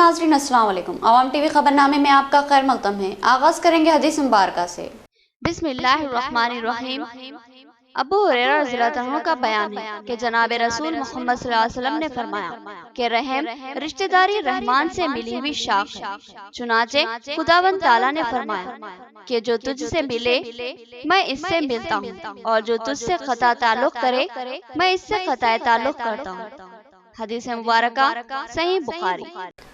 नाज़रीन अस्सलाम वालेकुम। अवाम टीवी खबरनामे में आपका खैर मक़दम है। आगाज करेंगे हदीस मुबारका से। बिस्मिल्लाहिर्रहमानिर्रहीम। अबू हुरैरा रज़ियल्लाहु अन्हु का बयान है कि जनाब रसूल मोहम्मद सल्लल्लाहु अलैहि वसल्लम ने फरमाया कि रहम रिश्तेदारी रहमान से मिली हुई शाख है। चुनाचे खुदावंद ताला ने फरमाया कि जो तुझसे मिले मैं इससे मिलता हूँ, और जो तुझसे क़ता ताल्लुक़ करे मैं इससे क़ताए ताल्लुक़ करता हूँ। हदीस मुबारका सही बुखारी।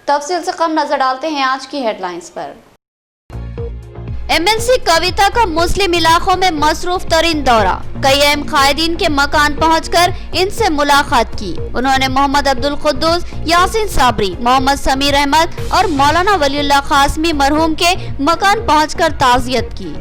तफसील से कम नजर डालते हैं आज की हेडलाइंस पर। MLC कविता का मुस्लिम इलाकों में मसरूफ तरीन दौरा। कई अहम कायदीन के मकान पहुंचकर इनसे मुलाकात की। उन्होंने मोहम्मद अब्दुल कुद्दूस, यासीन साबरी, मोहम्मद समीर अहमद और मौलाना वलीउल्लाह कासमी मरहूम के मकान पहुंचकर ताज़ियत की।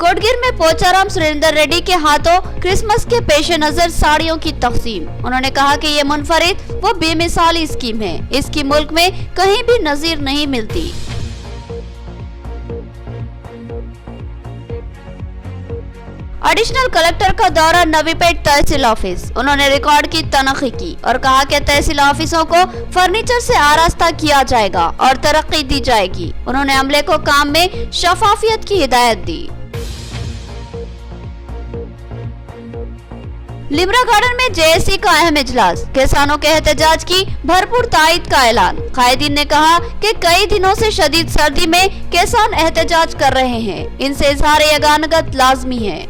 कोटगिर में पोचाराम सुरेंद्र रेड्डी के हाथों क्रिसमस के पेश नजर साड़ियों की तकसीम। उन्होंने कहा कि ये मुनफरिद व बेमिसाली स्कीम है, इसकी मुल्क में कहीं भी नजीर नहीं मिलती। एडिशनल कलेक्टर का दौरा नवीपेट तहसील ऑफिस। उन्होंने रिकॉर्ड की तनखी की और कहा कि तहसील ऑफिसों को फर्नीचर से आरास्ता किया जाएगा और तरक्की दी जाएगी। उन्होंने अमले को काम में शफाफियत की हिदायत दी। लिमरा गार्डन में JSC का अहम इजलास। किसानों के एहतजाज की भरपूर तायद का ऐलान। कायदीन ने कहा कि कई दिनों से शदीद सर्दी में किसान एहतजाज कर रहे हैं, इनसे इजहार यगानगत लाजमी है।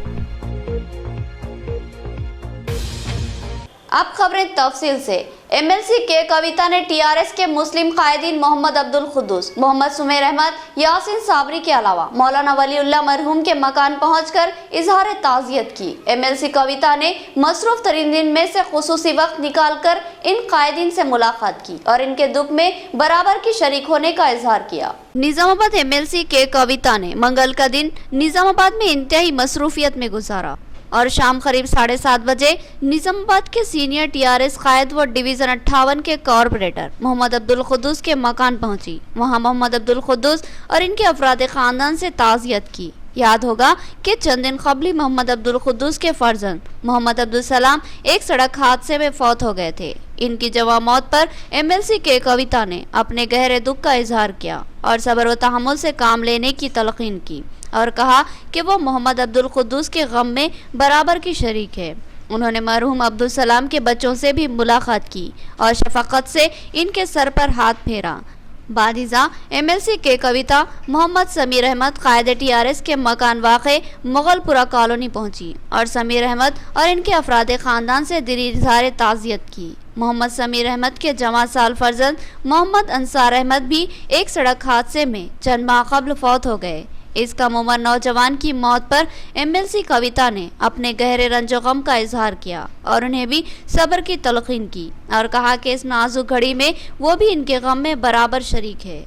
अब खबरें तफसील से। MLC के कविता ने TRS के मुस्लिम कायदीन मोहम्मद अब्दुल कुद्दूस, मोहम्मद सुमेर अहमद, यासीन साबरी के अलावा मौलाना वलीउल्लाह मरहूम के मकान पहुंचकर इजहार ताज़ियत की। MLC कविता ने मसरूफ तरीन दिन में से खुसूसी वक्त निकालकर इन कायदीन से मुलाकात की और इनके दुख में बराबर की शरीक होने का इजहार किया। निजामाबाद MLC के कविता ने मंगल का दिन निजामाबाद में इंतहाई मसरूफियत में गुजारा और शाम करीब 7:30 बजे निजामाबाद के सीनियर TRS कायद व डिवीजन 58 के कॉर्पोरेटर मोहम्मद अब्दुल कुद्दूस के मकान पहुंची। वहां मोहम्मद अब्दुल कुद्दूस और इनके अफराद खानदान से ताज़ियत की। याद होगा कि चंद दिन कबली मोहम्मद अब्दुल कुद्दूस के फर्जंद मोहम्मद अब्दुल सलाम एक सड़क हादसे में फौत हो गए थे। इनकी जवां मौत पर MLC के कविता ने अपने गहरे दुख का इजहार किया और सब्र व तहम्मुल से काम लेने की तलकीन की और कहा कि वो मोहम्मद अब्दुल कुद्दूस के गम में बराबर की शरीक है। उन्होंने मरहूम अब्दुल सलाम के बच्चों से भी मुलाकात की और शफकत से इनके सर पर हाथ फेरा। बादिजा MLC के कविता मोहम्मद समीर अहमद कायदे TRS के मकान वाक़े मुगलपुरा कॉलोनी पहुंची और समीर अहमद और इनके अफराद खानदान से दिली इज़हार ताज़ियत की। मोहम्मद समीर अहमद के जवां साल फर्जंद मोहम्मद अंसार अहमद भी एक सड़क हादसे में चंद माह कबल फौत हो गए। इस कम उम्र नौजवान की मौत पर MLC कविता ने अपने गहरे रंजो गम का इजहार किया और उन्हें भी सब्र की तलकीन की और कहा कि इस नाजुक घड़ी में वो भी इनके गम में बराबर शरीक है।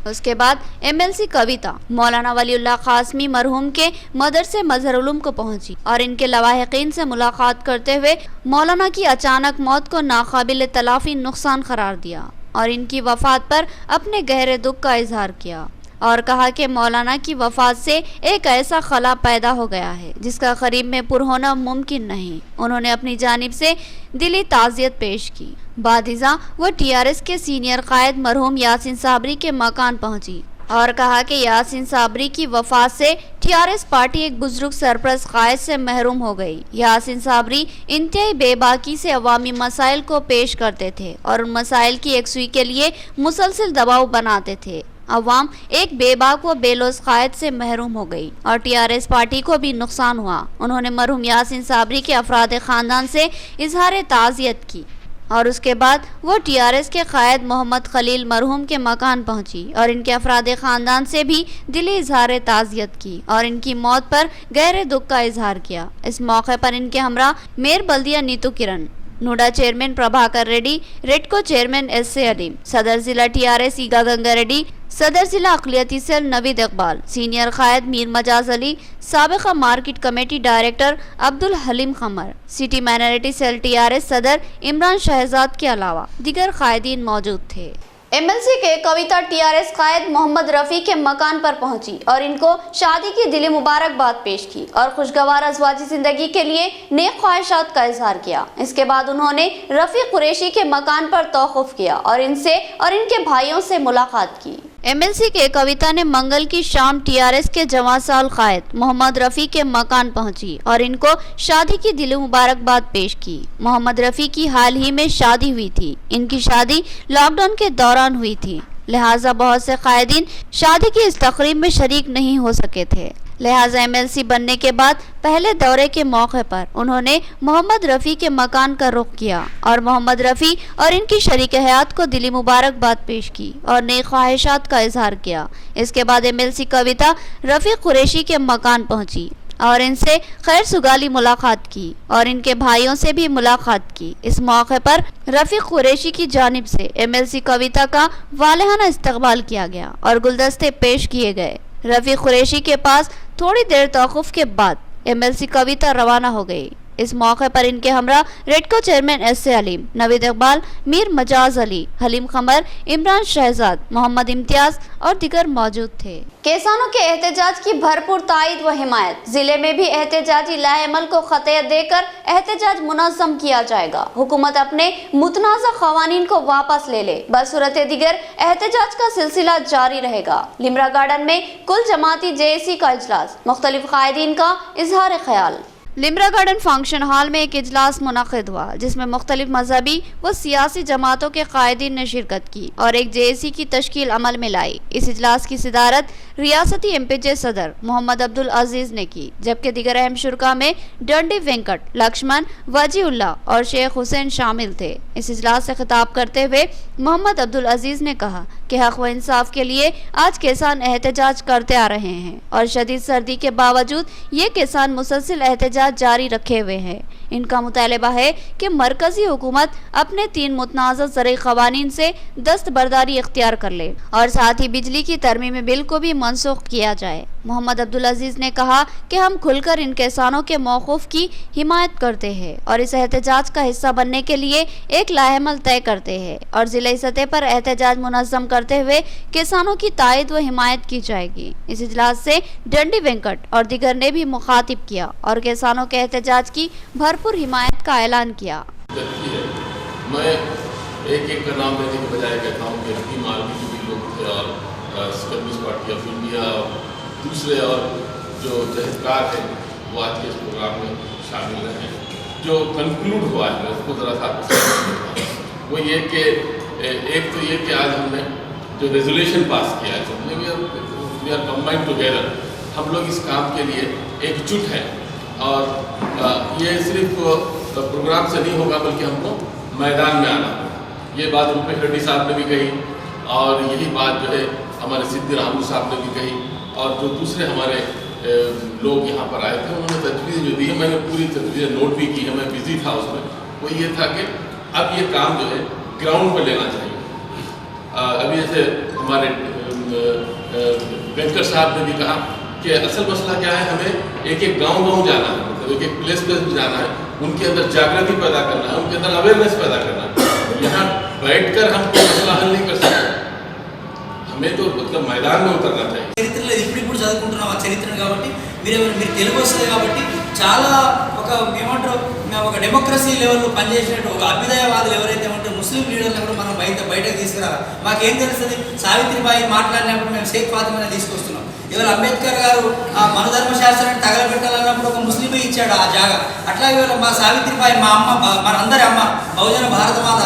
उसके बाद MLC कविता मौलाना वलीउल्लाह कासमी मरहूम के मदरसे मजहर उलूम को पहुंची और इनके लवाहिकीन से मुलाकात करते हुए मौलाना की अचानक मौत को नाकाबिल तलाफी नुकसान करार दिया और इनकी वफात पर अपने गहरे दुख का इजहार किया और कहा कि मौलाना की वफात से एक ऐसा खला पैदा हो गया है जिसका करीब में पुर होना मुमकिन नहीं। उन्होंने अपनी जानिब से दिली ताज़ियत पेश की। बादिजा वो TRS के सीनियर कायद मरहूम यासीन साबरी के मकान पहुंची और कहा कि यासीन साबरी की वफात से TRS पार्टी एक बुजुर्ग सरप्रस्त कायद से महरूम हो गई। यासीन साबरी इंतहाई बेबाकी से अवामी मसाइल को पेश करते थे और उन मसाइल की एकसुई के लिए मुसलसल दबाव बनाते थे। अवाम एक बेबाक व बेलोस कायद से महरूम हो गई और TRS पार्टी को भी नुकसान हुआ। उन्होंने मरहूम यासीन साबरी के अफराद खानदान से इजहार ताज़ियत की और उसके बाद वो TRS के कायद मोहम्मद खलील मरहूम के मकान पहुंची और इनके अफराद खानदान से भी दिली इजहार ताज़ियत की और इनकी मौत पर गहरे दुख का इजहार किया। इस मौके पर इनके हमरा मेयर बल्दिया नीतू किरण, नूडा चेयरमैन प्रभाकर रेड्डी, रेडको चेयरमैन SA अलीम, सदर जिला TRS ईगा गंगा रेड्डी, सदर जिला अक़लियती सेल नवीद इकबाल, सीनियर कायद मीर मजाज अली, साबिक़ा market committee director Abdul Haleem Khamar, city minority cell TRS सदर इमरान शहजाद के अलावा दीगर कायदीन मौजूद थे। एमएलसी के कविता टीआरएस कायद मोहम्मद रफी के मकान पर पहुंची और इनको शादी की दिली मुबारकबाद पेश की और खुशगवार अज़वाजी जिंदगी के लिए नेक ख्वाहिशात का इजहार किया। इसके बाद उन्होंने रफी कुरैशी के मकान पर तौक़ुफ़ किया और इनसे और इनके भाइयों से मुलाकात की। एमएलसी के कविता ने मंगल की शाम टीआरएस के जवां साल कायद मोहम्मद रफी के मकान पहुंची और इनको शादी की दिली मुबारकबाद पेश की। मोहम्मद रफी की हाल ही में शादी हुई थी। इनकी शादी लॉकडाउन के दौरान हुई थी, लिहाजा बहुत से कायदीन शादी की इस तकरीब में शरीक नहीं हो सके थे। लिहाजा एमएलसी बनने के बाद पहले दौरे के मौके पर उन्होंने मोहम्मद रफ़ी के मकान का रुख किया और मोहम्मद रफ़ी और इनकी शरीक हयात को दिली मुबारकबाद पेश की और नई ख्वाहिशात का इजहार किया। इसके बाद एमएलसी कविता रफ़ी कुरैशी के मकान पहुंची और इनसे खैर सुगाली मुलाकात की और इनके भाइयों से भी मुलाकात की। इस मौके पर रफ़ी कुरैशी की जानिब से एमएलसी कविता का वालिहाना इस्तकबाल किया गया और गुलदस्ते पेश किए गए। रफ़ी कुरैशी के पास थोड़ी देर तौक़ुफ़ के बाद एमएलसी कविता रवाना हो गई। इस मौके पर इनके हमरा रेडको चेयरमैन एस.ए. अलीम, नवीद इकबाल, मीर मजाज अली, हलीम खमर, इमरान शहजाद, मोहम्मद इम्तियाज और दिगर मौजूद थे। किसानों के एहतजाज की भरपूर तायद व हिमायत। जिले में भी एहतजाजी लाएमल को खतयत देकर एहतजाज मुनज़्ज़म किया जाएगा। हुकूमत अपने मुतनाज़ा क़वानीन को वापस ले ले, बसूरत दिगर एहतजाज का सिलसिला जारी रहेगा। लिमरा गार्डन में कुल जमाती JAC का इजलास, मुख्तलिफ कायदीन का इजहार ख्याल। लिमरा गार्डन फंक्शन हॉल में एक इजलास मुनक़िद हुआ जिसमें मुख्तलिफ मजहबी व सियासी जमातों के कायदीन ने शिरकत की और एक JAC की तश्कील अमल में लाई। इस इजलास की सदारत रियासती MPJ सदर मोहम्मद अब्दुल अजीज़ ने की, जबकि दिगर अहम शुरका में डंडी वेंकट, लक्ष्मण, वजीउल्लाह और शेख हुसैन शामिल थे। इस इजलास से खिताब करते हुए मोहम्मद अब्दुल अजीज़ ने कहा कि हक़ व इंसाफ के लिए आज किसान एहतजाज करते आ रहे हैं और शदीद सर्दी के बावजूद ये किसान मुसलसिल एहतजाज जारी रखे हुए हैं। इनका मुतालबा है कि मरकजी हुकूमत अपने 3 मुतनाज़ा ज़रई क़वानीन से दस्तबरदारी इख्तियार कर ले और साथ ही बिजली की तरमीमी बिल को भी मनसूख किया जाए। मोहम्मद अब्दुल अजीज़ ने कहा कि हम खुलकर इन किसानों के मौक़िफ़ की हिमायत करते हैं और इस एहतजाज का हिस्सा बनने के लिए एक लाएमल तय करते हैं और ज़िले सतह पर एहतजाज मुनज़्ज़म करते हुए किसानों की तायद व हिमायत की जाएगी। इस इजलास से डंडी वेंकट और दिगर ने भी मुखातिब किया और किसानों के एहतजाज की भरपूर हिमायत का ऐलान किया। मैं एक का नाम लेने के बजाय कहता हूँ कि हकीम आलमी जो भी लोग थे और कम्युनिस्ट पार्टी ऑफ इंडिया और दूसरे और जो जहदकार हैं वो आज के इस प्रोग्राम में शामिल रहे हैं। जो कंक्लूड हुआ है मैं उसको ज़रा सा वो ये कि एक तो ये कि आज हमने जो रेजोल्यूशन पास किया है, वी आर कंबाइंड टुगेदर, हम लोग इस काम के लिए एकजुट हैं और ये सिर्फ प्रोग्राम से नहीं होगा बल्कि हमको मैदान में आना होगा। ये बात रुपेश रेड्डी साहब ने भी कही और यही बात जो है हमारे सिद्दी रामू साहब ने भी कही और जो दूसरे हमारे लोग यहाँ पर आए थे उन्होंने तजवीज़ जो दी है, मैंने पूरी तजवीज़ नोट भी की है, मैं बिज़ी था उसमें। वो ये था कि अब ये काम जो है ग्राउंड पर लेना चाहिए। अभी जैसे हमारे वेंकट साहब ने भी कहा कि असल मसला क्या है, हमें एक एक गांव जाना है, मतलब एक एक प्लेस में जाना है, उनके अंदर जागृति पैदा करना है, उनके अंदर अवेयरनेस पैदा करना है। यहाँ बैठकर हम कोई मसला हल नहीं कर सकते, हमें तो मतलब मैदान में उतरना चाहिए। చరిత్రలో ఇప్పుడు చదువుకుంటున్నాం ఆ చరిత్రను కాబట్టి మీరు తెలుగు వస్తుంది కాబట్టి చాలా ఒక డెమోక్రసీ లెవెల్లో పనిచేసినట్టు ఒక అభ్యుదయవాదులు ఎవరైతే ఉంటారో ముస్లిం లీడర్లను కూడా మనం బయటకు తీసుకురావాలి. మాకేం తెలుస్తుంది, సావిత్రిబాయి మాట్లాడినప్పుడు మేము షేక్ ఫాతిమాని తీసుకొస్తున్నాం. ఇవాళ అంబేద్కర్ గారు ఆ మనధర్మ శాస్త్రాన్ని తగలబెట్టాలన్నప్పుడు ఒక ముస్లిమే ఇచ్చాడు ఆ జాగా. అట్లాగే ఇవాళ మా సావిత్రిబాయి మా అమ్మ, మనందరి అమ్మ, బహుజన భారతమాత,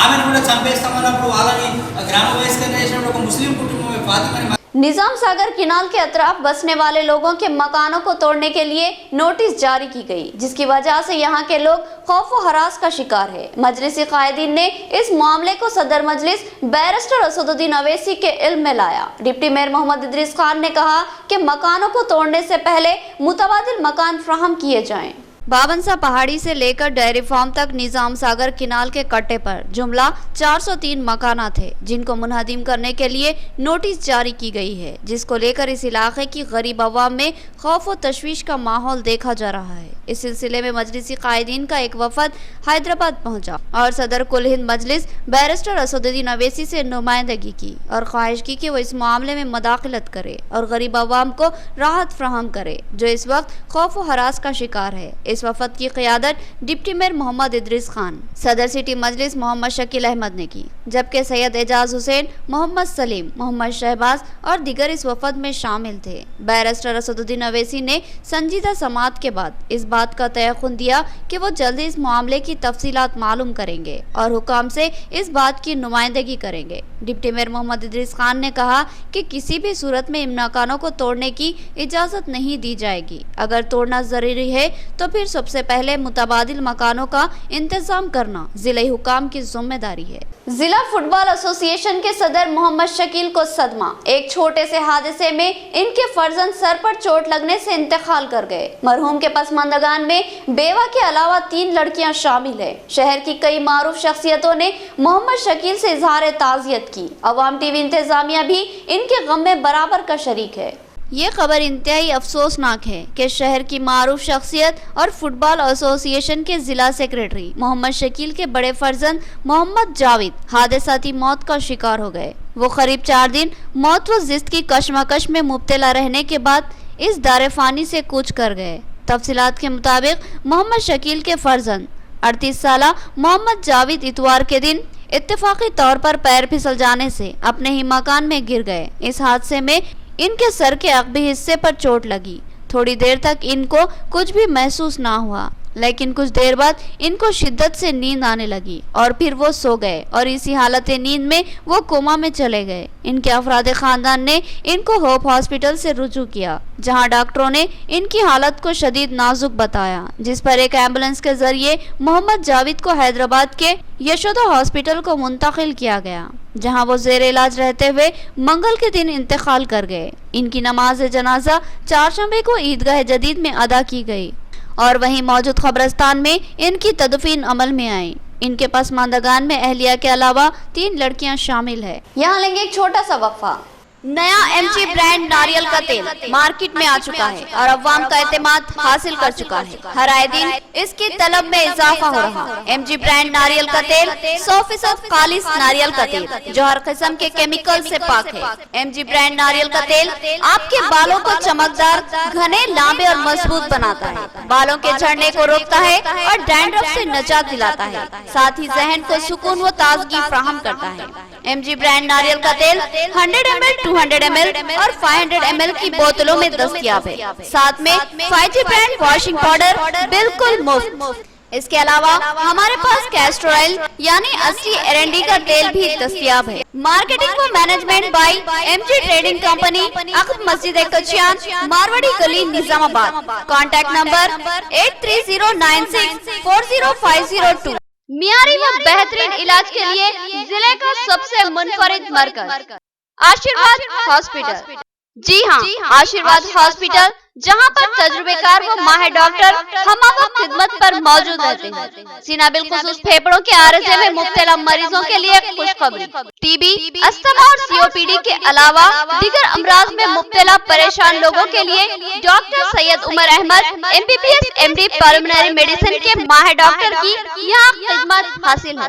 ఆమెను కూడా చంపేస్తామన్నప్పుడు వాళ్ళని గ్రామ బహిష్కరణ చేసినప్పుడు ఒక ముస్లిం కుటుంబం ఫాతిమాని निजाम सागर किनाल के अतराफ बसने वाले लोगों के मकानों को तोड़ने के लिए नोटिस जारी की गई, जिसकी वजह से यहाँ के लोग खौफ व हरास का शिकार है। मजलिसी कायदीन ने इस मामले को सदर मजलिस बैरिस्टर असदुद्दीन अवैसी के इल्म में लाया। डिप्टी मेयर मोहम्मद इदरीस खान ने कहा कि मकानों को तोड़ने से पहले मुतबादिल मकान फ्राहम किए जाएं। बाबनसा पहाड़ी से लेकर डेयरी फार्म तक निजाम सागर किनाल के कट्टे पर जुमला 403 मकाना थे, जिनको मुनहदिम करने के लिए नोटिस जारी की गई है, जिसको लेकर इस इलाके की गरीब अवाम में खौफ और तशवीश का माहौल देखा जा रहा है। इस सिलसिले में मजलिसी कायदीन का एक वफद हैदराबाद पहुंचा और सदर कुल हिंद मजलिस बैरिस्टर असदुद्दीन अवैसी से नुमाइंदगी की और ख्वाहिश की कि वो इस मामले में मदाखलत करे और गरीब अवाम को राहत फराहम करे, जो इस वक्त खौफ और हरास का शिकार है। इस वफद की क़ियादत डिप्टी मेयर मोहम्मद इदरीस खान, सदर सिटी मजलिस मोहम्मद शकील अहमद ने की, जबकि सैयद एजाज हुसैन, मोहम्मद सलीम, मोहम्मद शहबाज और दिगर इस वफद में शामिल थे। बैरिस्टर असदुद्दीन अवैसी ने संजीदा समाअत के बाद इस बात का तयक़ुन दिया कि वो जल्दी इस मामले की तफसीलात मालूम करेंगे और हुकाम से इस बात की नुमाइंदगी करेंगे। डिप्टी मेयर मोहम्मद इदरीस खान ने कहा कि किसी भी सूरत में इन मकानों को तोड़ने की इजाज़त नहीं दी जाएगी। अगर तोड़ना ज़रूरी है तो फिर सबसे पहले मुतबादिल मकानों का इंतजाम करना जिले हुकाम की जिम्मेदारी है। जिला फुटबॉल एसोसिएशन के सदर मोहम्मद शकील को सदमा, एक छोटे से हादसे में इनके फर्जंद सर पर चोट लगने से इंतकाल कर गए। मरहूम के पसमानदगान में बेवा के अलावा 3 लड़कियां शामिल है। शहर की कई मारूफ शख्सियतों ने मोहम्मद शकील से इजहार ताज़ियत की। अवाम टीवी इंतजामिया भी इनके गम में बराबर का शरीक है। ये खबर इंतहाई अफसोसनाक है कि शहर की मारूफ शख्सियत और फुटबॉल एसोसिएशन के जिला सेक्रेटरी मोहम्मद शकील के बड़े फर्जंद मोहम्मद जावेद हादसाती मौत का शिकार हो गए। वो करीब 4 दिन मौत व जिस्त की कशमकश में मुब्तला रहने के बाद इस दारे फानी से कूच कर गए। तफसीलात के मुताबिक मोहम्मद शकील के फर्जंद 38 साला मोहम्मद जावेद इतवार के दिन इत्तेफाकी तौर पर पैर फिसल जाने से अपने ही मकान में गिर गए। इस हादसे में इनके सर के अगबी हिस्से पर चोट लगी। थोड़ी देर तक इनको कुछ भी महसूस ना हुआ, लेकिन कुछ देर बाद इनको शिद्दत से नींद आने लगी और फिर वो सो गए और इसी हालत नींद में वो कोमा में चले गए। इनके अफराद खानदान ने इनको होप हॉस्पिटल से रुजू किया, जहां डॉक्टरों ने इनकी हालत को शदीद नाजुक बताया, जिस पर एक एम्बुलेंस के जरिए मोहम्मद जावेद को हैदराबाद के यशोदा हॉस्पिटल को मुंतकिल किया गया, जहां वो जेर इलाज रहते हुए मंगल के दिन इंतकाल कर गए। इनकी नमाज जनाजा 4 शंबे को ईदगाह जदीद में अदा की गई और वहीं मौजूद कब्रिस्तान में इनकी तदफीन अमल में आई। इनके पसमानदगान में अहलिया के अलावा 3 लड़कियां शामिल है। यहाँ लेंगे एक छोटा सा वक्फा। नया एमजी ब्रांड नारियल का तेल मार्केट में आ चुका है और अवाम का एतमाद हासिल कर चुका है। हर आए दिन इसकी तलब में इजाफा हो रहा है। एमजी ब्रांड नारियल का तेल 100% खालिस नारियल का तेल जो हर किस्म के केमिकल से पाक है। एमजी ब्रांड नारियल का तेल आपके बालों को चमकदार, घने, लांबे और मजबूत बनाता है, बालों के झड़ने को रोकता है और डैंड्रफ से निजात दिलाता है, साथ ही जहन को सुकून व ताजगी फराहम करता है। एमजी ब्रांड नारियल का तेल 100 ml, 200 ml और 500 ml की बोतलों में दस्तयाब है। साथ में 5G ब्रांड वॉशिंग पाउडर बिल्कुल मुफ्त। इसके अलावा हमारे पास कैस्टर ऑयल यानी असली एरंडी का तेल भी दस्तयाब है। मार्केटिंग व management by MG trading company, अकब मस्जिद कचियान, मारवाड़ी गली, निजामाबाद। Contact number 8309640502। मियारी व बेहतरीन इलाज के लिए जिले का सबसे मुनफरिद मरकज आशीर्वाद हॉस्पिटल। जी हाँ, आशीर्वाद हॉस्पिटल, जहाँ पर तजुर्बेकार व माहिर डॉक्टर हमवक्त खिदमत पर मौजूद रहते हैं। सीना बिलखुसूस फेफड़ों के आरजे में मुब्तला मरीजों के लिए खुशखबरी। टीबी, अस्थमा और सीओपीडी के अलावा दीगर अमराज में मुब्तला परेशान लोगों के लिए doctor Syed Umar Ahmed MBBS MD pulmonary medicine के माहिर डॉक्टर की यहाँ खिदमत हासिल है।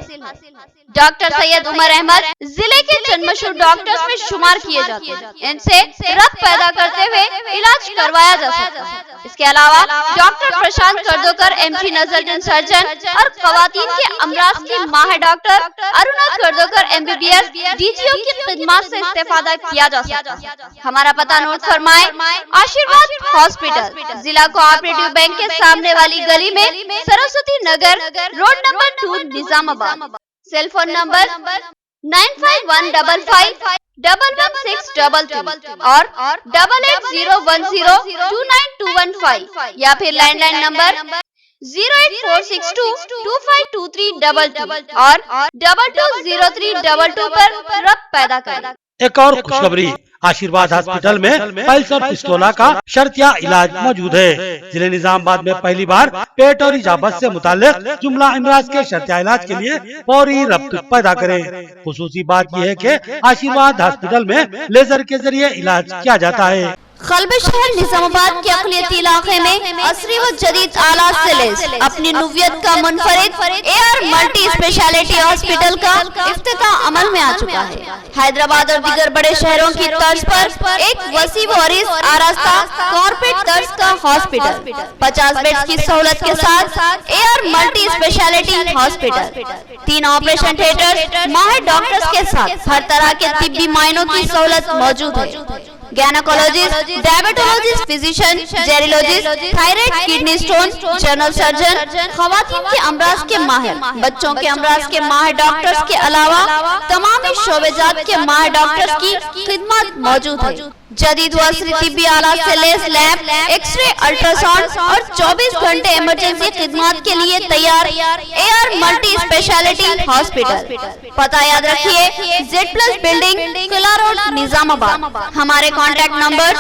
डॉक्टर सैयद उमर अहमद जिले के चंद मशहूर डॉक्टर्स में शुमार किए जाते हैं। इनसे रक्त पैदा करते हुए इलाज करवाया जा सकता है। इसके अलावा डॉक्टर प्रशांत कर्दोकर MG नजर सर्जन और खवातीन के अमराज की माहिर डॉक्टर अरुणा कर्दोकर MBBS DGO की खिदमत से इस्तेफादा किया जा सकता है। हमारा पता नोट फरमाए, आशीर्वाद हॉस्पिटल, जिला कोऑपरेटिव बैंक के सामने वाली गली में, Saraswati Nagar, road number 2, Nizamabad. Cell phone number 9515511622 और 8801029215 या फिर लैंडलाइन नंबर 08462252322 और 220322 पर रब्त पैदा करें। एक और खुशखबरी आशीर्वाद हॉस्पिटल में पल्स और पिस्टोला का शर्तिया इलाज मौजूद है। जिले निजामाबाद में पहली बार पेट और इजाबत से मुताल्लिक जुमला अमराज के शर्तिया इलाज के लिए फौरी रब्त पैदा करें। खुसूसी बात यह है कि आशीर्वाद हॉस्पिटल में लेजर के जरिए इलाज किया जाता है। खल्ब शहर निजामाबाद के अक़लियती इलाके में असरी व जदीद आलात से लैस अपनी नुवियत का मुनफरिद एयर मल्टी स्पेशलिटी हॉस्पिटल का इफ्तिताह अमल में आ चुका है। हैदराबाद और दीगर बड़े शहरों की तर्ज पर एक वसी व अरीज आरास्ता कॉर्पोरेट तर्ज का हॉस्पिटल 50 बेड्स की सहूलत के साथ air multi speciality hospital, 3 operation theatre, माहिर डॉक्टर्स के साथ हर तरह के तिब्बी मायनों की सहूलत मौजूद है। गैनोकोलॉजिस्ट, डायबिटोलॉजिस्ट, फिजिशियन, जेरियोलॉजिस्ट, thyroid, kidney stone, general surgeon, खवातीन के अमराज के माहिर, बच्चों के अमराज के माहिर डॉक्टर्स के अलावा तमाम शोबेजात के माहिर डॉक्टर्स की खिदमत मौजूद है। जदीद व असरी तिब्बी आलात से लैस लैब, एक्सरे, अल्ट्रासाउंड और 24 घंटे इमरजेंसी खिदमत के लिए तैयार एयर मल्टी स्पेशलिटी हॉस्पिटल। पता याद रखिए, Z+ बिल्डिंग, किला रोड, निजामाबाद। हमारे कॉन्टैक्ट नंबर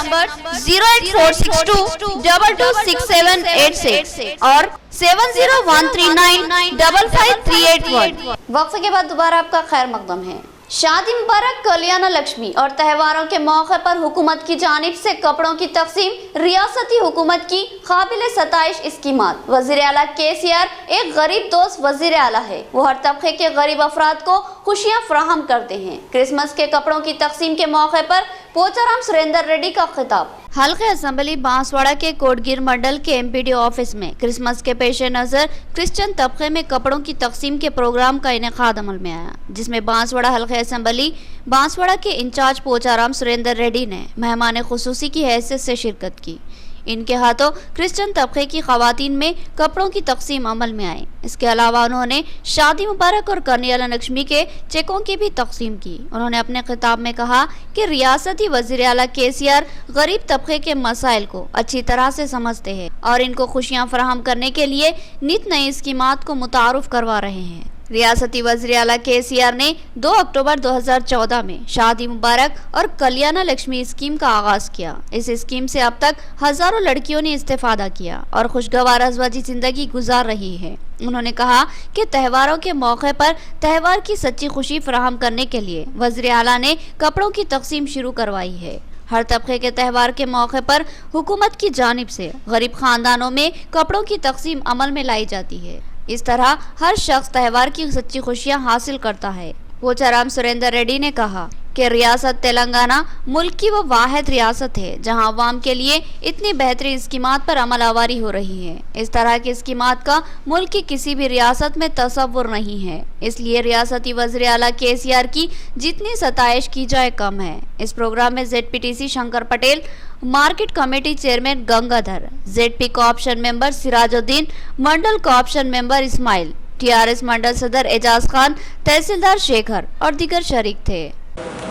08462 226786 और 7013955381। वक्फे के बाद दोबारा आपका खैर मकदम है। शादी मुबारक, कल्याण लक्ष्मी और त्योहारों के मौके पर हुकूमत की जानिब से कपड़ों की तकसीम रियासती हुकूमत की काबिल सताइश स्कीमात। वज़ीर आला KCR एक गरीब दोस्त वज़ीर आला है। वो हर तबके के गरीब अफराद को खुशियाँ फराहम करते हैं। क्रिसमस के कपड़ों की तकसीम के मौके पर पोचाराम सुरेंद्र रेड्डी का खिताब। हल्के असम्बली बांसवाड़ा के कोटगिर मंडल के MPD ऑफिस में क्रिसमस के पेश नज़र क्रिश्चियन तबके में कपड़ों की तकसीम के प्रोग्राम का इनेकाद अमल में आया, जिसमें बांसवाड़ा हल्के असम्बली बांसवाड़ा के इंचार्ज पोचाराम सुरेंद्र रेड्डी ने मेहमान खुसूसी की हैसियत से शिरकत की। इनके हाथों क्रिश्चियन तबके की खवातीन में कपड़ों की तकसीम अमल में आई। इसके अलावा उन्होंने शादी मुबारक और कल्याण लक्ष्मी के चेकों की भी तकसीम की। उन्होंने अपने खिताब में कहा कि रियासती वज़ीर आला KCR गरीब तबके के मसाइल को अच्छी तरह से समझते हैं और इनको खुशियाँ फराहम करने के लिए नित नई स्कीमात को मुतारुफ करवा रहे हैं। रियासती वज़ीर आला KCR ने 2 अक्टूबर 2014 में शादी मुबारक और कल्याण लक्ष्मी स्कीम का आगाज किया। इस स्कीम से अब तक हजारों लड़कियों ने इस्तेफादा किया और खुशगवार अज़वाजी जिंदगी गुजार रही है। उन्होंने कहा कि त्योहारों के मौके पर त्योहार की सच्ची खुशी फराहम करने के लिए वज़ीर आला ने कपड़ों की तकसीम शुरू करवाई है। हर तबके के त्योहार के मौके पर हुकूमत की जानिब से गरीब खानदानों में कपड़ों की तकसीम अमल में लाई जाती है। इस तरह हर शख्स त्योहार की सच्ची खुशियां हासिल करता है। पोचाराम सुरेंद्र रेड्डी ने कहा कि रियासत तेलंगाना मुल्क की वो वाहिद रियासत है जहां अवाम के लिए इतनी बेहतरीन स्कीमात पर अमल आवारी हो रही है। इस तरह की स्कीमात का मुल्क की किसी भी रियासत में तसव्वुर नहीं है, इसलिए रियासती वज़ीर आला KCR की जितनी सताइश की जाए कम है। इस प्रोग्राम में ZPTC Shankar Patel, market committee chairman Gangadhar, ZP co-option member Sirajuddin, mandal co-option member Ismail, TRS mandal सदर एजाज खान, तहसीलदार शेखर और दीगर शरीक थे।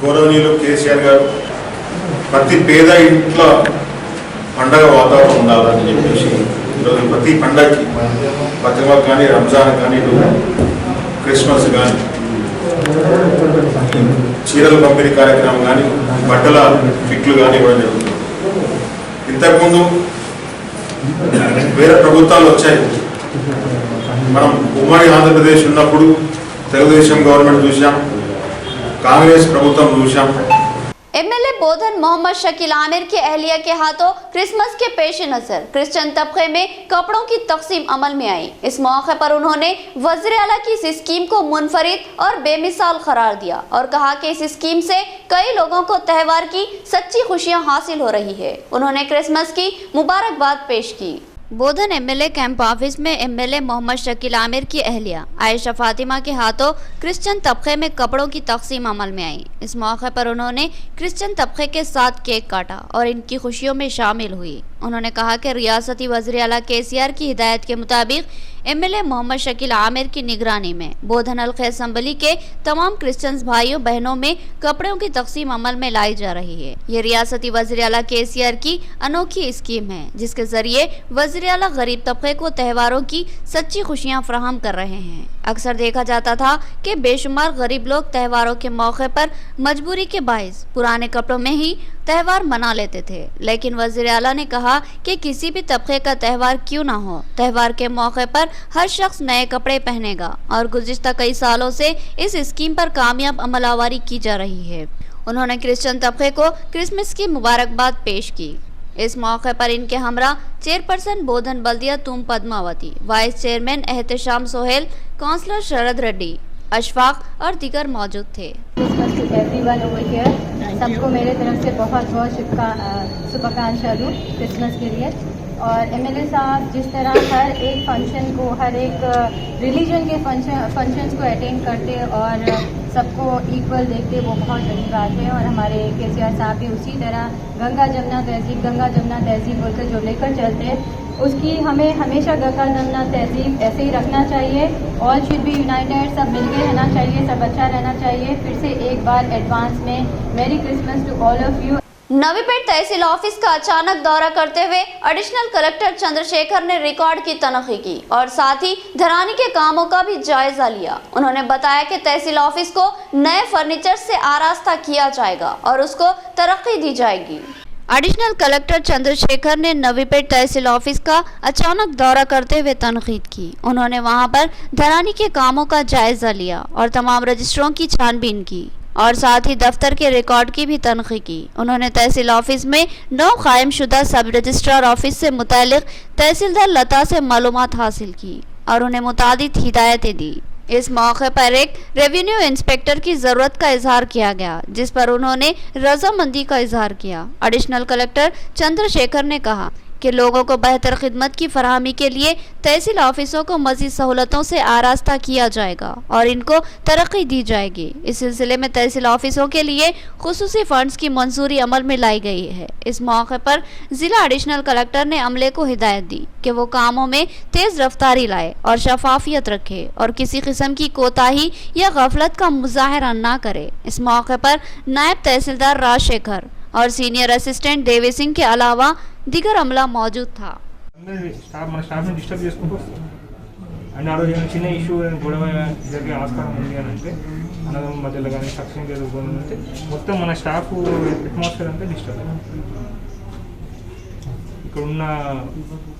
గౌరవనీయులు కేసీఆర్ గారు ప్రతి పేద ఇంట్లో పండగ వాతావరణం ఉండాలని చెప్పేసి ఈరోజు ప్రతి పండగకి బతుకమ్మకు కానీ, రంజాన్ కానీ, క్రిస్మస్ కానీ, చీరల పంపిణీ కార్యక్రమం కానీ, బట్టల ఫిట్లు కానీ ఇవ్వడం జరుగుతుంది. ఇంతకుముందు వేరే ప్రభుత్వాలు వచ్చాయి. మనం ఉమ్మడి ఆంధ్రప్రదేశ్ ఉన్నప్పుడు తెలుగుదేశం గవర్నమెంట్ చూసాం, कांग्रेस प्रभुत्व చూసాం। MLA बोधन मोहम्मद शकील आमिर के अहलिया के हाथों क्रिसमस के पेश नज़र क्रिश्चियन तबके में कपड़ों की तकसीम अमल में आई। इस मौके पर उन्होंने वज़ीर आला की इस स्कीम को मुनफरिद और बेमिसाल करार दिया और कहा कि इस स्कीम से कई लोगों को त्योहार की सच्ची खुशियां हासिल हो रही है। उन्होंने क्रिसमस की मुबारकबाद पेश की। बोधन MLA कैंप ऑफिस में MLA मोहम्मद शकील आमिर की अहलिया आयशा फातिमा के हाथों क्रिश्चियन तबके में कपड़ों की तकसीम अमल में आई। इस मौके पर उन्होंने क्रिश्चियन तबके के साथ केक काटा और इनकी खुशियों में शामिल हुई। उन्होंने कहा कि रियासती वज़ीर आला KCR की हिदायत के मुताबिक एमएलए मोहम्मद शकील आमिर की निगरानी में बोधन हल्के असेंबली के तमाम क्रिश्चियन भाइयों बहनों में कपड़ों की तकसीम अमल में लाई जा रही है। ये रियासती वज़ीर आला केसीआर की अनोखी स्कीम है जिसके जरिए वज़ीर आला गरीब तबके को त्योहारों की सच्ची खुशियां फराहम कर रहे हैं। अक्सर देखा जाता था कि बेशुमार गरीब लोग त्योहारों के मौके पर मजबूरी के बाइस पुराने कपड़ों में ही त्योहार मना लेते थे, लेकिन वज़ीर आला ने कहा कि किसी भी तबके का त्योहार क्यों ना हो, त्योहार के मौके पर हर शख्स नए कपड़े पहनेगा और गुज़िश्ता कई सालों से इस स्कीम पर कामयाब अमलावरी की जा रही है। उन्होंने क्रिश्चियन तबके को क्रिसमस की मुबारकबाद पेश की। इस मौके पर इनके हमरा चेयरपर्सन बोधन बल्दिया तुम Padmavathi, vice chairman Ehtesham Sohail, councillor Sharad Reddy, Ashfaq और दीगर मौजूद थे। सबको मेरे तरफ से बहुत बहुत शुभकामनाएं दूँ क्रिसमस के लिए। और एमएलए साहब जिस तरह हर एक फंक्शन को, हर एक रिलीजन के फंक्शंस को अटेंड करते और सबको इक्वल देखते, वो बहुत बड़ी बात है। और हमारे केसीआर साहब भी उसी तरह गंगा जमुना तहजीब बोलकर जो लेकर चलते हैं, उसकी हमें हमेशा गंगा जमुना तहजीब ऐसे ही रखना चाहिए। ऑल शुड बी यूनाइटेड, सब मिलके रहना चाहिए, सब अच्छा रहना चाहिए। फिर से एक बार एडवांस में merry Christmas to all of you. Navipet tehsil office का अचानक दौरा करते हुए एडिशनल कलेक्टर चंद्रशेखर ने रिकॉर्ड की तनखी की और साथ ही धरानी के कामों का भी जायजा लिया। उन्होंने बताया कि तहसील ऑफिस को नए फर्नीचर से आरास्ता किया जाएगा और उसको तरक्की दी जाएगी। एडिशनल कलेक्टर चंद्रशेखर ने नवीपेट तहसील ऑफिस का अचानक दौरा करते हुए तनकीद की। उन्होंने वहां पर धरानी के कामों का जायजा लिया और तमाम रजिस्ट्रों की छानबीन की और साथ ही दफ्तर के रिकॉर्ड की भी तनकीद की। उन्होंने तहसील ऑफिस में नौ कायम शुदा सब रजिस्ट्रार ऑफिस से मुतालिक तहसीलदार लता से मालूमात हासिल की और उन्हें मुतादिद हिदायतें दी। इस मौके पर एक रेवेन्यू इंस्पेक्टर की जरूरत का इजहार किया गया, जिस पर उन्होंने रजामंदी का इजहार किया। एडिशनल कलेक्टर चंद्रशेखर ने कहा कि लोगों को बेहतर खिदमत की फराहमी के लिए तहसील ऑफिसों को मज़ीद सहूलतों से आरास्ता किया जाएगा और इनको तरक्की दी जाएगी। इस सिलसिले में तहसील ऑफिसों के लिए खुसूसी फंड्स की मंजूरी अमल में लाई गई है। इस मौके पर जिला एडिशनल कलेक्टर ने अमले को हिदायत दी कि वो कामों में तेज रफ्तारी लाए और शफाफियत रखे और किसी किस्म की कोताही या गफलत का मुजाहरा न करे। इस मौके पर नायब तहसीलदार राजशेखर और सीनियर असिस्टेंट देवी सिंह के अलावा दिगर अमला मौजूद था। మన స్టాఫ్ని డిస్టర్బ్ చేసుకుంటూ వస్తాం అండ్ ఆ రోజు చిన్న ఇష్యూ గొడవ జరిగే ఆస్కారం ఉంది అని అంటే అన్నదం మధ్యలో కానీ సక్సెస్ జరుగుతుందంటే మొత్తం మన స్టాఫ్ అట్మాస్ఫియర్ అంతా డిస్టర్బ్ ఇక్కడ ఉన్న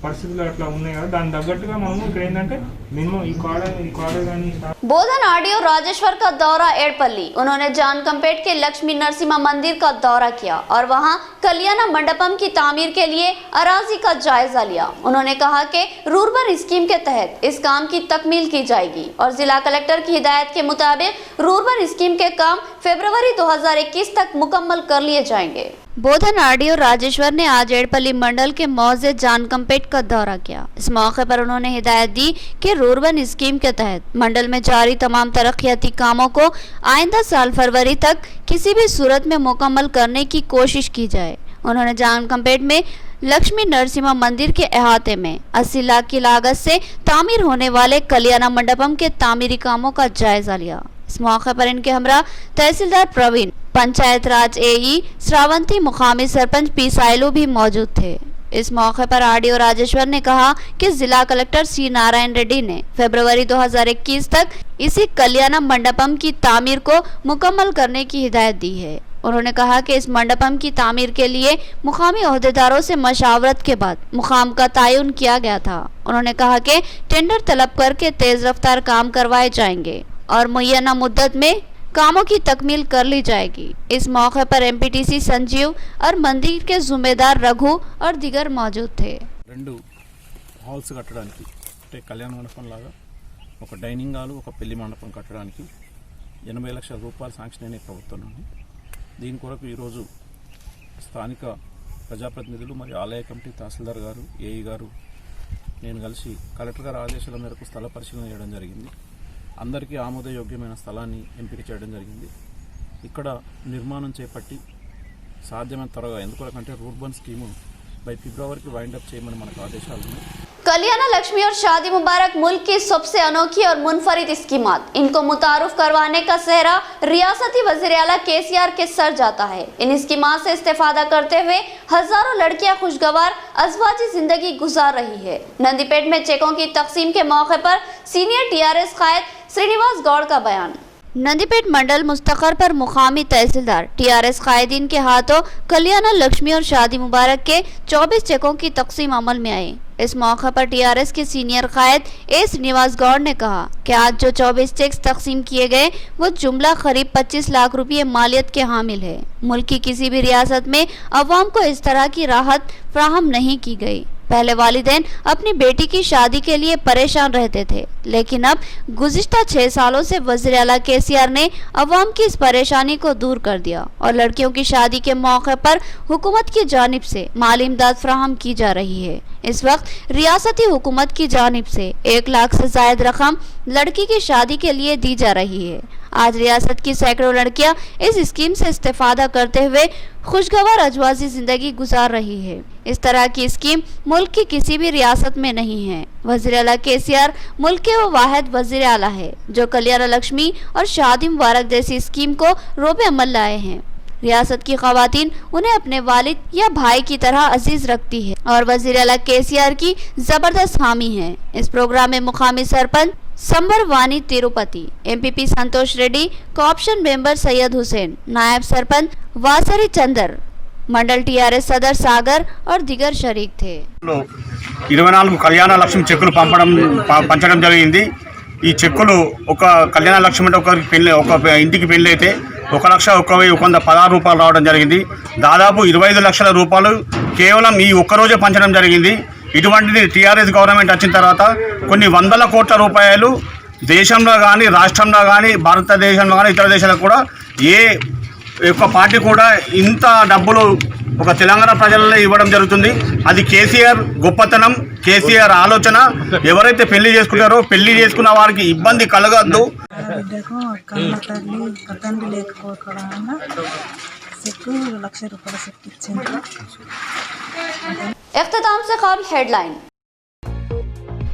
పరిస్థితులు అట్లా ఉన్నాయి కదా, దాని తగ్గట్టుగా మనము ఇక్కడ ఏంటంటే మినిమం ఈ కార్డర్ కానీ बोधन आरडीओ राजेश्वर का दौरा एड़पल्ली। उन्होंने जानकमपेट के लक्ष्मी नरसिम्हा मंदिर का दौरा किया और वहां कल्याणा मंडपम की तामीर के लिए अराजी का जायजा लिया। उन्होंने कहा कि रूरबन स्कीम के तहत इस काम की तकमील की जाएगी और जिला कलेक्टर की हिदायत के मुताबिक रूरबन स्कीम के काम फरवरी 2021 तक मुकम्मल कर लिए जाएंगे। बोधन आरडीओ राजेश्वर ने आज एड़पल्ली मंडल के मौजे जानकमपेट का दौरा किया। इस मौके पर उन्होंने हिदायत दी कि रूरबन स्कीम के तहत मंडल में जारी तमाम तरक्याती कामों को आइंदा साल फरवरी तक किसी भी सूरत में मुकम्मल करने की कोशिश की जाए। उन्होंने जानकमपेट में लक्ष्मी नरसिम्हा मंदिर के अहाते में 80 लाख की लागत से तामीर होने वाले कल्याणा मंडपम के तामीरी कामों का जायजा लिया। इस मौके पर इनके हमरा तहसीलदार प्रवीण, पंचायत राज एई श्रावंती, मुकामी सरपंच पी साइलू भी मौजूद थे। इस मौके पर आरडीओ राजेश्वर ने कहा कि जिला कलेक्टर सी नारायण रेड्डी ने फरवरी 2021 तक इसी कल्याणा मंडपम की तामीर को मुकम्मल करने की हिदायत दी है। उन्होंने कहा कि इस मंडपम की तामीर के लिए मुकामी ओहदेदारों से मशावरत के बाद मुकाम का तयन किया गया था। उन्होंने कहा कि टेंडर तलब करके तेज रफ्तार काम करवाए जाएंगे और मुय्यना मुद्दत में कामों की तकमील कर ली जाएगी। इस मौके पर एमपीटीसी संजीव और मंदिर के जिम्मेदार रघु और दिगर मौजूद थे। రెండు హాల్స్ కట్టడానికి అంటే కళ్యాణ మండపం లాగా ఒక డైనింగ్ హాల్, ఒక పెళ్లి మండపం కట్టడానికి 80 లక్షల రూపాయలు శాంక్షన్ అయిన ప్రభుత్వం నుండి దీని కొరకు ఈరోజు స్థానిక ప్రజాప్రతినిధులు మరియు ఆలయ కమిటీ, తహసీల్దార్ గారు, ఏఈ గారు, నేను కలిసి కలెక్టర్ గారి ఆదేశాల మేరకు స్థల పరిశీలన చేయడం జరిగింది. అందరికీ ఆమోదయోగ్యమైన స్థలాన్ని ఎంపిక చేయడం జరిగింది. ఇక్కడ నిర్మాణం చేపట్టి సాధ్యమైన త్వరగా, ఎందుకంటే రూర్బన్ స్కీము బై ఫిబ్రవరికి వైండప్ చేయమని మనకు ఆదేశాలు ఉన్నాయి. कल्याण लक्ष्मी और शादी मुबारक मुल्क की सबसे अनोखी और मुनफरिद स्कीमात, इनको मुतारुफ करवाने का सेहरा रियासती वज़ीर आला केसीआर के सर जाता है। इन स्कीमात से इस्तेफादा करते हुए हजारों लड़कियां खुशगवार अज़वाजी जिंदगी गुजार रही है। नंदीपेट में चेकों की तकसीम के मौके पर सीनियर टीआरएस कायद श्रीनिवास गौड़ का बयान। नंदीपेट मंडल मुस्तकर पर मुकामी तहसीलदार टीआरएस कायदीन के हाथों कल्याण लक्ष्मी और शादी मुबारक के 24 चेकों की तकसीम अमल में आई। इस मौके पर टीआरएस के सीनियर कायद ए श्रीनिवास गौड़ ने कहा कि आज जो 24 चेक्स तकसीम किए गए वो जुमला करीब 25 लाख रुपये मालियत के हामिल है। मुल्क की किसी भी रियासत में अवाम को इस तरह की राहत फ्राहम नहीं की गई। पहले वालिदैन अपनी बेटी की शादी के लिए परेशान रहते थे, लेकिन अब गुज़िश्ता 6 सालों से वज़ीर आला केसीआर ने अवाम की इस परेशानी को दूर कर दिया और लड़कियों की शादी के मौके पर हुकूमत की जानिब से माली इमदाद फराहम की जा रही है। इस वक्त रियासती हुकूमत की जानिब से 1 लाख से जायद रकम लड़की की शादी के लिए दी जा रही है। आज रियासत की सैकड़ों लड़कियां इस स्कीम से इस्तेफादा करते हुए खुशगवार अजवाजी जिंदगी गुजार रही है। इस तरह की स्कीम मुल्क की किसी भी रियासत में नहीं है। वज़ीर आला केसीआर मुल्क के वो वाहिद वज़ीर आला है जो कल्याण लक्ष्मी और शादी मुबारक जैसी स्कीम को रोबे अमल लाए हैं। रियासत की खवातीन उन्हें अपने वालिद या भाई की तरह अजीज रखती है और वज़ीर आला केसीआर की जबरदस्त हामी है। इस प्रोग्राम में मुकामी सरपंच संबर वानी तिरुपति, एमपीपी संतोष रेड्डी, कोऑप्शन मेंबर सैयद हुसैन, नायब सरपंच वासरी चंदर, मंडल टीआरएस सदर सागर और दिगर शरीक थे। 24 కళ్యాణ లక్ష్మి చెక్కులు పంచడం జరిగింది। ఈ చెక్కులు ఒక కళ్యాణ లక్ష్మి అంటే ఒక ఇంటికి పెళ్లి అయితే 1,01,116 రూపాయలు రావడం జరిగింది। దాదాపు 25 లక్షల రూపాయలు కేవలం ఈ ఒక్క రోజే పంచడం జరిగింది। ఇటువంటిది టీఆర్ఎస్ గవర్నమెంట్ వచ్చిన తర్వాత కొన్ని వందల కోట్ల రూపాయలు దేశంలో కానీ రాష్ట్రంలో కానీ భారతదేశంలో కానీ ఇతర దేశాలకు కూడా ఏ ఒక్క పార్టీ కూడా ఇంత డబ్బులు ఒక తెలంగాణ ప్రజలలో ఇవ్వడం జరుగుతుంది। అది కేసీఆర్ గొప్పతనం, కేసీఆర్ ఆలోచన। ఎవరైతే పెళ్లి చేసుకుంటారో పెళ్లి చేసుకున్న వారికి ఇబ్బంది కలగద్దు। इख्तिताम से खबर हेडलाइन।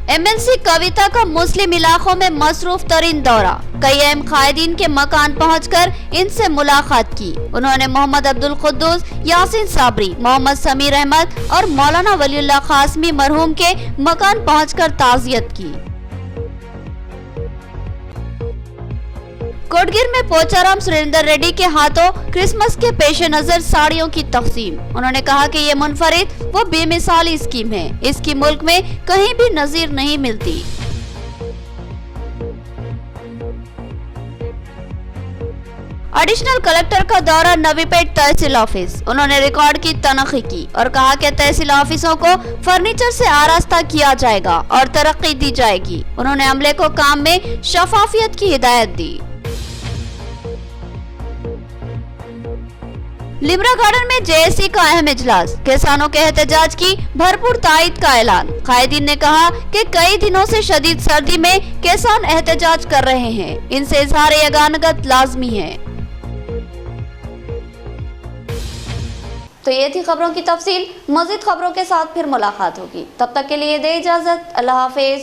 एमएलसी कविता का मुस्लिम इलाकों में मसरूफ तरीन दौरा, कई अहम कायदीन के मकान पहुंचकर इनसे मुलाकात की। उन्होंने मोहम्मद अब्दुल खुद्दूस, यासीन साबरी, मोहम्मद समीर अहमद और मौलाना वलीउल्लाह कासमी मरहूम के मकान पहुंचकर ताज़ियत की। कोटगिर में पोचाराम सुरेंद्र रेड्डी के हाथों क्रिसमस के पेश नजर साड़ियों की तकसीम। उन्होंने कहा कि ये मुनफरिद वो बेमिसाली स्कीम है, इसकी मुल्क में कहीं भी नजीर नहीं मिलती। एडिशनल कलेक्टर का दौरा नवीपेट तहसील ऑफिस, उन्होंने रिकॉर्ड की तनखी की और कहा कि तहसील ऑफिसों को फर्नीचर से आरास्ता किया जाएगा और तरक्की दी जाएगी। उन्होंने अमले को काम में शफाफियत की हिदायत दी। लिमरा गार्डन में जेएसी का अहम इजलास, किसानों के एहतजाज की भरपूर तायद का ऐलान। कायदीन ने कहा कि कई दिनों से शदीद सर्दी में किसान एहतजाज कर रहे हैं, इनसे इजहार यगानगत लाजमी है। तो ये थी खबरों की तफसील। मज़ीद खबरों के साथ फिर मुलाकात होगी, तब तक के लिए दे इजाजत। अल्लाह हाफिज।